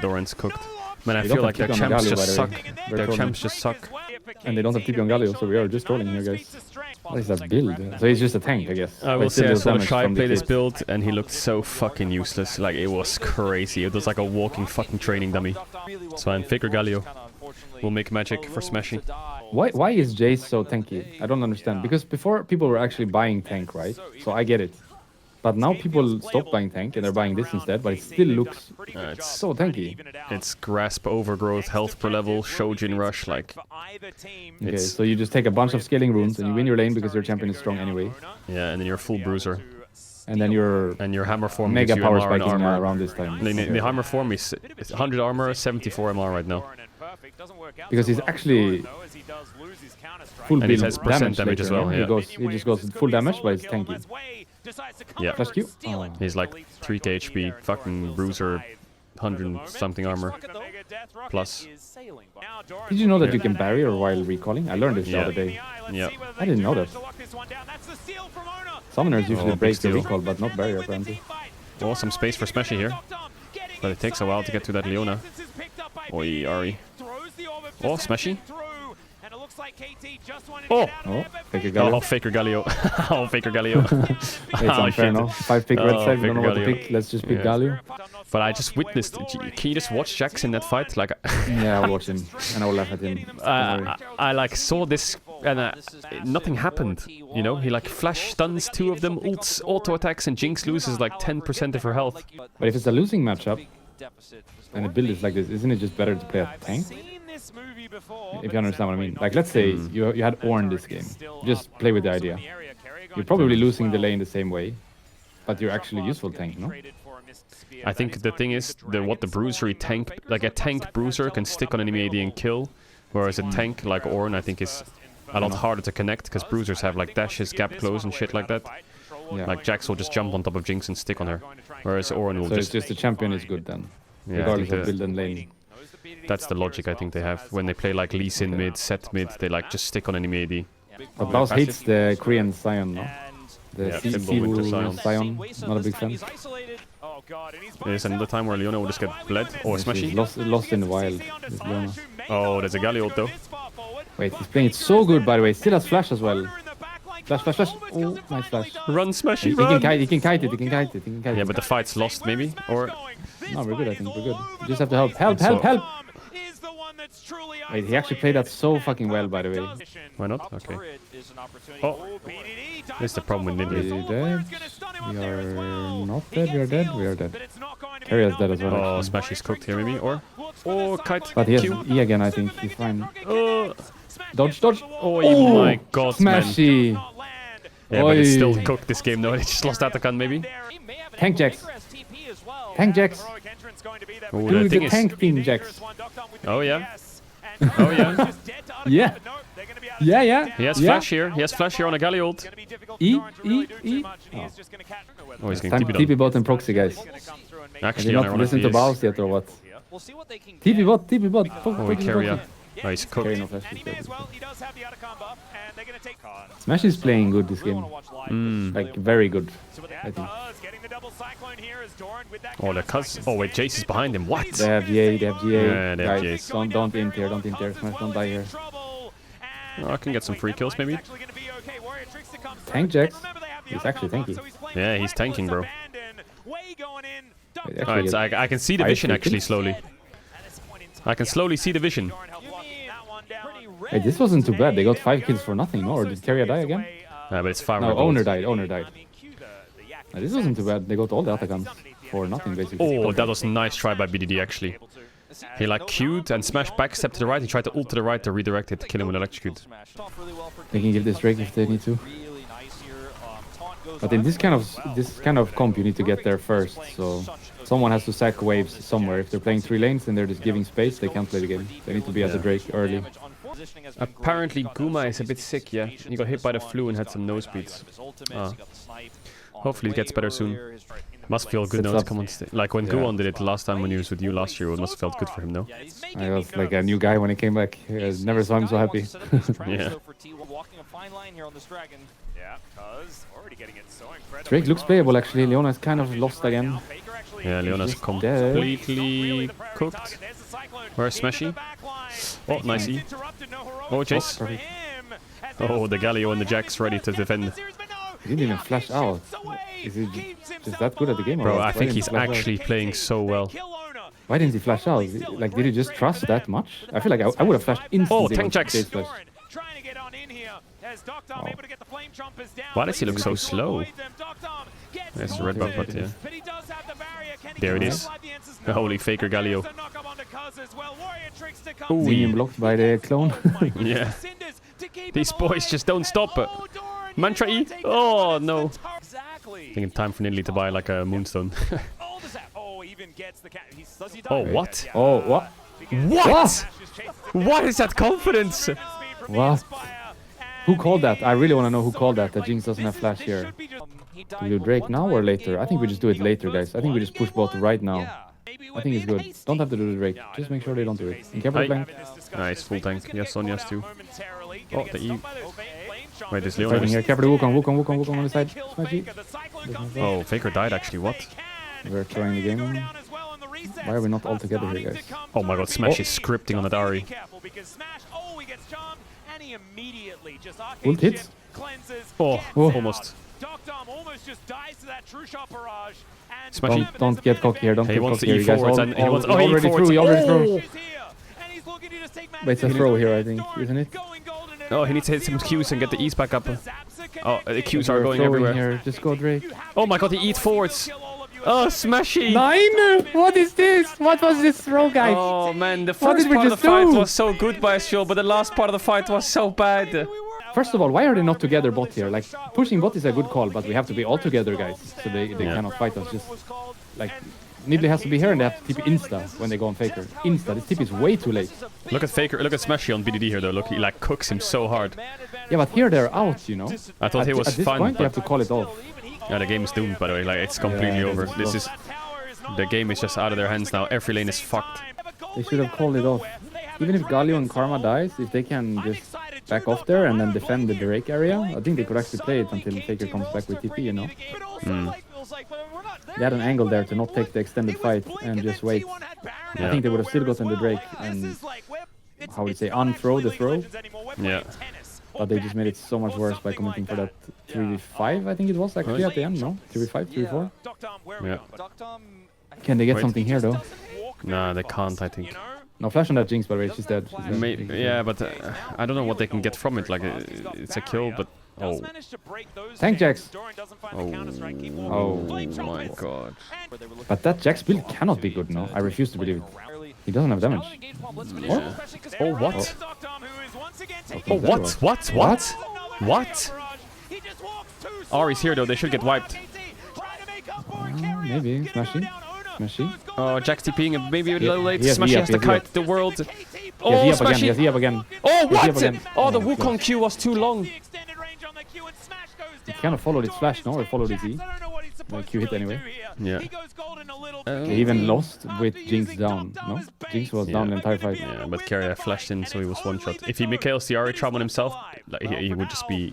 Doran's cooked. Man, I We feel don't like their have TP on champs Galio, just by the suck. way. We're Their trolling. champs just suck. And they don't have TP on Galio, so we are just trolling here, guys. What is that build? So he's just a tank, I guess. I But will he still say I does saw damage Shy from the play this kit. build, and he looked so fucking useless. Like, it was crazy. It was like a walking fucking training dummy. So I'm Faker Galio. We'll make magic for Smashy. Why is Jace so tanky? I don't understand. Because before people were actually buying tank, right? So I get it. But now people stop buying tank and they're buying this instead, but it still looks It's so tanky. It's grasp, overgrowth, health per level, Shojin rush, like Okay, it's so you just take a bunch of scaling runes and you win your lane because your champion is strong anyway. yeah, and then you're full bruiser, And then your and your hammer form mega gives you power MR and spiking armor. around this time. The hammer form is 100 armor, 74 MR right now, Because he's actually full and he build has percent damage damage as later, well. no? Yeah, He just goes full damage, but it's tanky. yeah. Flash Q? Oh. He's like 3k HP, fucking bruiser, 100 something armor plus. Did you know that you can barrier while recalling? I learned this the other day. Yeah. I didn't know that. Summoners usually Oh, break big the steal. recall, but not barrier apparently. Oh, some space for Smashy here, but it takes a while to get to that Leona. Oi, Ari. Oh, Smashy. Oh! Oh, take a Oh, Galio. Faker Galio. Oh, Faker Galio. It's Oh, unfair, shit. no? 5 pick red Oh, side, we don't know what to Faker pick. Let's just pick Yeah. Galio. But I just witnessed. Can you just watch Jax in that fight? Like, Yeah, I'll watch him and I will laugh at him. Don't worry. I like saw this and nothing happened. You know, he like flash stuns 2 of them, ults, auto attacks, and Jinx loses like 10% of her health. But if it's a losing matchup and the build is like this, isn't it just better to play a tank? If you understand what I mean. Like, let's say you had Ornn this game. Just play with the idea. You're probably losing the lane the same way, but you're actually useful tank, no? I think the thing is, what the bruisery tank, like a tank bruiser can stick on enemy AD and kill, whereas a tank like Ornn I think is a lot harder to connect because bruisers have like dashes, gap close and shit like that. Yeah. Like Jax will just jump on top of Jinx and stick on her, whereas Ornn will So it's just just the champion is good then, yeah, I regardless think of build and lane. that's the logic I think they have when they play like Lee Sin mid, Set mid, they like just stick on enemy AD. But Baus hates the Korean Sion, no? The Yeah, Sea Symbol Winter Sion. Sion, not a big fan. There's another time where Leona will just get bled or She's Smashy. lost in the wild, this Leona. Oh, there's a Galio ult though. Wait, he's playing it so good, by the way. Still has flash as well. Flash, flash, flash. Oh, nice flash. Run, Smashy, He run! can kite it, he can kite it, he can kite it, he can kite it. Yeah, but the fight's lost maybe, or No, we're good, I think, we're good. You just have to help, help, So- help, help! Wait, he actually played that so fucking well, by the way. why not? Okay. Oh, that's the problem with We Nidalee. dead? We are not dead, we are dead, we are dead. Carrier's dead as well, Oh, actually. Smashy's cooked here maybe, or kite. But he has Q. E again, I think, he's fine. Oh, Dodge, dodge! oh my god, man. Smashy! Yeah, but it's still Oi. cooked this game though. They just lost Atakan maybe. Tank Jax! Tank Jax! Oh, Do the the thing is. tank team, Jax! Oh yeah. Oh yeah. Yeah! Yeah, yeah! He has yeah. flash here. He has flash here on a Galio ult. E, E, E. Oh, he's Time going to to TP bot and proxy, guys. Actually, Did you not listen to unironically, Baus yet or what? TP bot, TP bot. Oh, we carry up. Oh, he's Carry cooked. no flash. He's dead. Smash is playing good this game. Like, very good, I think. Oh, the cuz. Oh wait, Jace is behind him. What? They have GA, they have GA. Yeah, they have Guys, GAs. don't int here, don't int here. Smash, don't die here. Oh, I can get some free kills maybe. Tank Jax. He's actually tanky. Yeah, he's tanking, bro. Wait, Alright, actually, so I can see the I vision see actually it. slowly. I can slowly see the vision. Wait, this wasn't too bad. They got 5 kills for nothing, no? Or did Carrier die again? But it's far No, more. owner died, owner died. No, this wasn't too bad. They got all the Atacans for nothing, basically. Oh, that was a nice try by BDD actually. He like queued and smashed back step to the right. He tried to ult to the right to redirect it to kill him with electrocute. They can give this Drake if they need to. But in this kind of comp, you need to get there first. So someone has to sack waves somewhere. If they're playing 3 lanes and they're just giving space, they can't play the game. They need to be at the Drake early. Apparently Guma is a bit sick, yeah. He got hit by the flu and had some nose beats. Hopefully it gets better soon. Must feel good now to come on stage. Like when Guon did it the last time when he was with you last year, it must have felt good for him, no? I was like a new guy when he came back. I never saw him so happy. Yeah. Drake looks playable actually. Leona is kind of lost again. Yeah, Leona's completely cooked. Where's Smashy? Oh, nice E. Oh, Chase. Oh, the Galio and the Jax ready to defend. He didn't even flash out. Is he just that good at the game? Bro, or I think he's actually playing so well. Why didn't he flash out? Like, did he just trust that much? I feel like I would have flashed instantly. Oh, tank Jax. Flashed. Oh. Why does he look so slow? There's the red buff, but yeah. There it is. The holy faker Galio. Ooh, being blocked by the clone. Yeah. These boys just don't stop. Mantra E. Oh, no. I think it's time for Nidalee to buy like a moonstone. Oh, what? Oh, what? What? What is that confidence? What? Who called that? I really want to know who called that. That Jinx doesn't have flash here. Do we do Drake now or later? I think we just do it later, guys. I think we just push bot right now. I think it's good. Don't have to do the Drake. Just make sure they don't do it. And careful flank. Nice, full tank. Yes, on yes too. Oh, the E. Wait, this Fighting Leona. here. Careful the Wukong on the side. Smashy. Oh, Faker died actually. What? We're throwing the game. Why are we not all together here, guys? Oh my god, Smash is scripting on that Ari. Ult hits. Oh, almost. Smashy. Don't get cocky here. Don't He get wants cocky to here. E You guys forwards and he wants. Oh, he he already forwards. threw. He already threw. Oh! But it's a throw here, I think, isn't it? Oh, he needs to hit some Qs and get the E's back up. Oh, the Qs are We're going throwing everywhere. Here. Just go Drake. Oh my god, he eats forwards. Oh, Smashy. 9! What is this? What was this throw, guys? Oh man, the What first did we part of the just fight do? was so good by Astral, but the last part of the fight was so bad. First of all, why are they not together bot here? Like, pushing bot is a good call, but we have to be all together, guys. So they cannot fight us. Just, like, Nidalee has to be here and they have to TP insta when they go on Faker. Insta. This TP is way too late. Look at Faker, look at Smashy on BDD here though. Look, he like cooks him so hard. Yeah, but here they're out, you know? I thought he was at this fun, point, they have but to call it off. yeah, the game is doomed by the way. Like, it's completely over. This is... The game is just out of their hands now. Every lane is fucked. They should have called it off. Even if Galio and Karma dies, if they can just back off there and then defend the Drake area, I think they could actually play it until Faker comes back with TP, you know? They had an angle there to not take the extended fight and just wait. Yeah. I think they would have still gotten the Drake and, how would you say, unthrow the throw. Yeah. But they just made it so much worse by committing for that 3v5, I think it was actually at the end, no? 3v5, 3v4? Yeah. Can they get Wait. something here though? Nah, they can't, I think. No flash on that Jinx, by the way, she's dead. Yeah, but I don't know what they can get from it. Like, it's a kill, but... Oh. Tank Jax! Oh my god. But that Jax build cannot be good, no? I refuse to believe it. He doesn't have damage. Yeah. Oh, what? Okay, Oh, what? What? What? Ari's here though, they should get wiped. Maybe. Smashy. Smashy. Oh, Jax TPing and maybe a little late. he has Smashy E up, has he to has E up. kite the world. He Oh, has E up again. He Smashy! has E up again. Oh, He has E up what? again. Oh, the Oh, Wukong Q was too long. He kind of followed his flash, no? Or followed his E. Q hit anyway. Yeah. He even lost with Jinx down, no? Jinx was down the entire fight. Yeah, but Carrier flashed in, so he was one shot. If he Mikhails the Ari Traum on himself, like, he would just be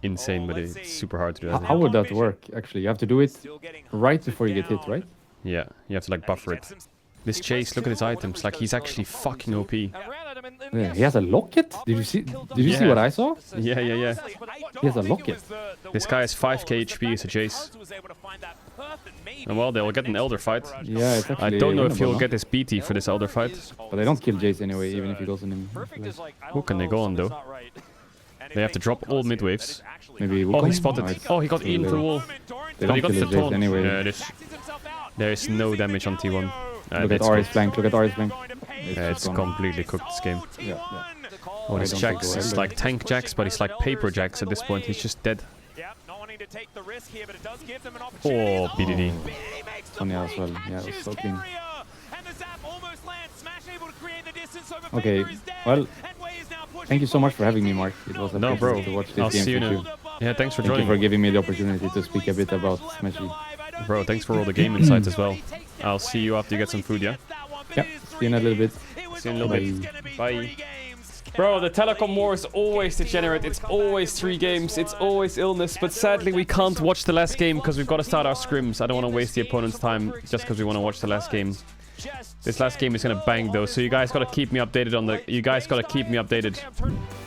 insane, but it's super hard to do that. How would that work, actually? You have to do it right before you get hit, right? Yeah, you have to like buffer it. This Chase, look at his items, like he's actually fucking OP. Yeah, he has a locket? Did you see Yeah. what I saw? Yeah. He has a locket. This guy has 5k HP as a Chase. And well, they'll get an Elder fight. Yeah, it's actually I don't know if winnable, he'll no? get his BT for this Elder fight. But they don't kill Jace anyway, even if he goes in him. Who can they go on though? They have to drop all mid waves. Maybe Oh, Wukong? he spotted. No, it's Oh, he got too in late. through wall. They But he don't got kill the his Jace taunt. anyway. Yeah, there is no damage on T1. Look at It's Ari's cooked. flank, look at Ari's flank. Yeah, it's gone. completely cooked this game. Yeah. Oh, this don't Jax think is we'll like tank Jax, but he's like paper Jax at this point. He's just dead. willing to take the risk here, but it does give them an opportunity. Oh, BDD. BDD makes the Sonya as play, well. Yeah, it was catches so clean. Carrier, and the zap almost lands. Smash able to create the distance over Okay, Faker is dead, well, and Wei is now pushing thank you so much for forward. having me, Mark. It was a No, pleasure bro. to watch this I'll game see you with now. you. Yeah, thanks for Thank you joining. for giving me the opportunity to speak a bit about Smash League. Bro, thanks for all the game insights as well. I'll see you after you get some food, yeah? Yeah, see you in a little bit. See you in a little bit. Bye. Bro, the Telecom war is always degenerate. It's always 3 games. It's always illness. But sadly, we can't watch the last game because we've got to start our scrims. I don't want to waste the opponent's time just because we want to watch the last game. This last game is gonna bang though, so you guys gotta keep me updated on the. You guys gotta keep me updated.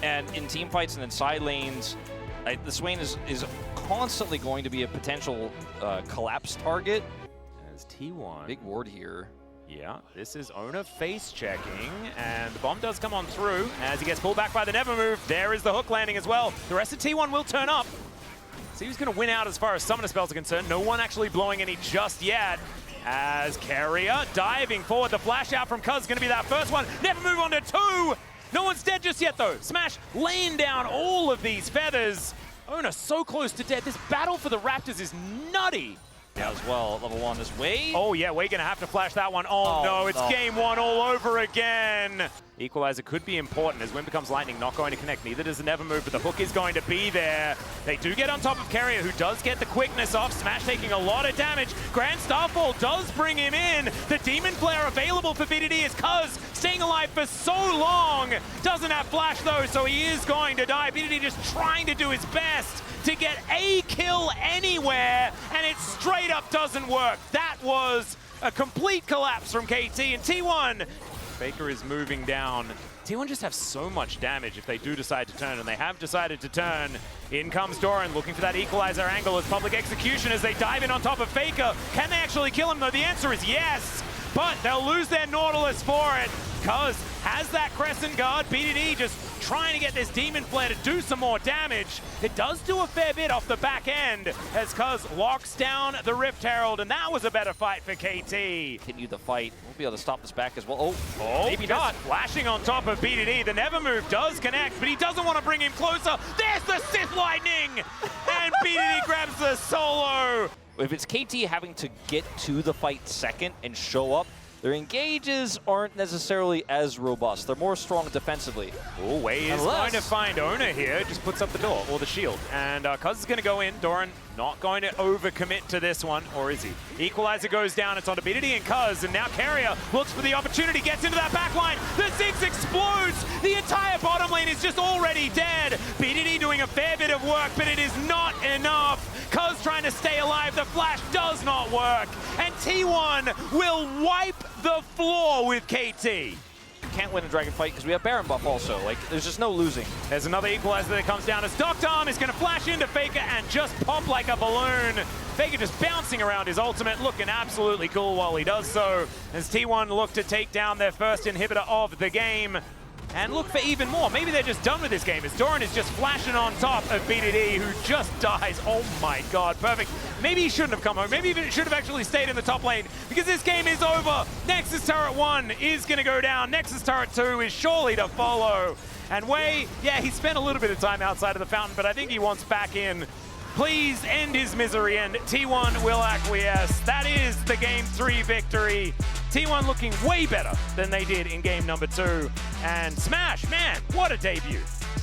And in team fights and in side lanes, the Swain is constantly going to be a potential collapse target. As T1. Big ward here. Yeah, this is Ona face checking, and the bomb does come on through as he gets pulled back by the Never Move. There is the hook landing as well. The rest of T1 will turn up. See who's going to win out as far as summoner spells are concerned. No one actually blowing any just yet. As Carrier diving forward, the flash out from Cuz is going to be that first one. Never Move on to 2. No one's dead just yet though. Smash laying down all of these feathers. Ona so close to dead. This battle for the Raptors is nutty. As well, level 1 this way. Oh yeah, we're gonna have to flash that one. Oh no, it's game 1 all over again. Equalizer could be important as Wind becomes lightning, not going to connect. Neither does the Never Move, but the hook is going to be there. They do get on top of Carrier, who does get the quickness off. Smash taking a lot of damage. Grand Starfall does bring him in. The Demon Flare available for BDD is Cuz staying alive for so long. Doesn't have flash though, so he is going to die. BDD just trying to do his best to get a kill anywhere, and it straight up doesn't work. That was a complete collapse from KT, and T1, Faker is moving down. T1 just have so much damage if they do decide to turn, and they have decided to turn. In comes Doran, looking for that equalizer angle as public execution as they dive in on top of Faker. Can they actually kill him though? The answer is yes, but they'll lose their Nautilus for it. Cuz has that Crescent Guard. BDD just trying to get this Demon Flare to do some more damage. It does do a fair bit off the back end as Cuz locks down the Rift Herald, and that was a better fight for KT. Continue the fight. We'll be able to stop this back as well. Oh, Maybe not. Flashing on top of BDD. The Never Move does connect, but he doesn't want to bring him closer. There's the Sith Lightning! And BDD grabs the solo. If it's KT having to get to the fight second and show up, their engages aren't necessarily as robust. They're more strong defensively. Oh, Wei is going to find Ona here. Just puts up the door, or the shield. And Cuz is going to go in. Doran not going to overcommit to this one, or is he? Equalizer goes down. It's onto BDD and Cuz, and now Carrier looks for the opportunity, gets into that back line. The Ziggs explodes. The entire bottom lane is just already dead. BDD doing a fair bit of work, but it is not enough. Cuz trying to stay alive. The flash does not work. And T1 will wipe the floor with KT. Can't win a Dragon fight because we have Baron buff also. Like, there's just no losing. There's another equalizer that comes down as Dr. Arm is going to flash into Faker and just pop like a balloon. Faker just bouncing around his ultimate, looking absolutely cool while he does so. As T1 look to take down their first inhibitor of the game. And look for even more. Maybe they're just done with this game as Doran is just flashing on top of BDD, who just dies. Oh my god, perfect. Maybe he shouldn't have come home. Maybe he should have actually stayed in the top lane because this game is over. Nexus Turret 1 is going to go down. Nexus Turret 2 is surely to follow. And Wei, yeah, he spent a little bit of time outside of the fountain, but I think he wants back in. Please end his misery, and T1 will acquiesce. That is the Game 3 victory. T1 looking way better than they did in Game number 2. And Smash, man, what a debut.